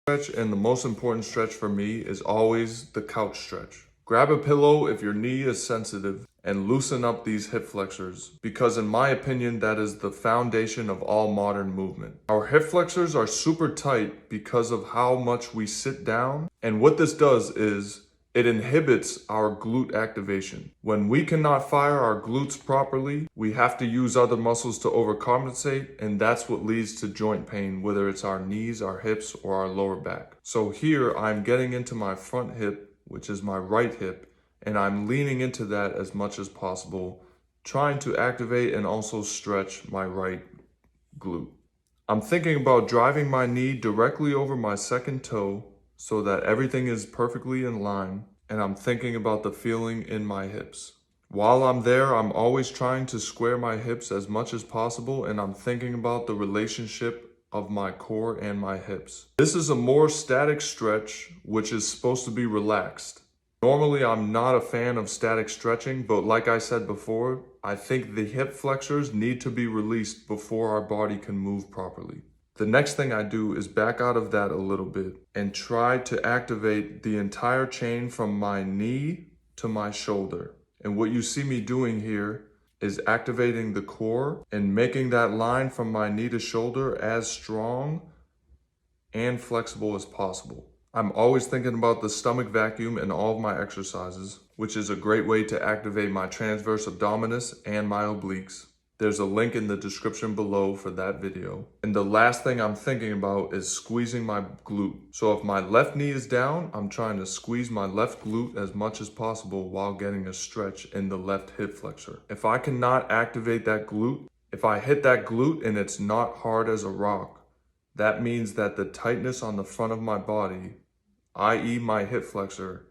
Stretch, and the most important stretch for me is always the couch stretch. Grab a pillow if your knee is sensitive and loosen up these hip flexors, because in my opinion that is the foundation of all modern movement. Our hip flexors are super tight because of how much we sit down, and what this does is it inhibits our glute activation. When we cannot fire our glutes properly, we have to use other muscles to overcompensate, and that's what leads to joint pain, whether it's our knees, our hips, or our lower back. So here I'm getting into my front hip, which is my right hip, and I'm leaning into that as much as possible, trying to activate and also stretch my right glute. I'm thinking about driving my knee directly over my second toe so that everything is perfectly in line, and I'm thinking about the feeling in my hips. While I'm there, I'm always trying to square my hips as much as possible, and I'm thinking about the relationship of my core and my hips. This is a more static stretch, which is supposed to be relaxed. Normally, I'm not a fan of static stretching, but like I said before, I think the hip flexors need to be released before our body can move properly. The next thing I do is back out of that a little bit and try to activate the entire chain from my knee to my shoulder. And what you see me doing here is activating the core and making that line from my knee to shoulder as strong and flexible as possible. I'm always thinking about the stomach vacuum in all of my exercises, which is a great way to activate my transverse abdominis and my obliques. There's a link in the description below for that video. And the last thing I'm thinking about is squeezing my glute. So if my left knee is down, I'm trying to squeeze my left glute as much as possible while getting a stretch in the left hip flexor. If I cannot activate that glute, if I hit that glute and it's not hard as a rock, that means that the tightness on the front of my body, i.e. my hip flexor,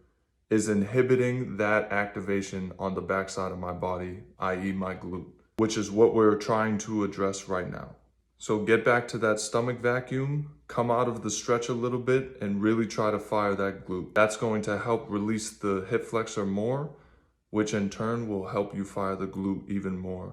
is inhibiting that activation on the backside of my body, i.e. my glute, which is what we're trying to address right now. So get back to that stomach vacuum, come out of the stretch a little bit, and really try to fire that glute. That's going to help release the hip flexor more, which in turn will help you fire the glute even more.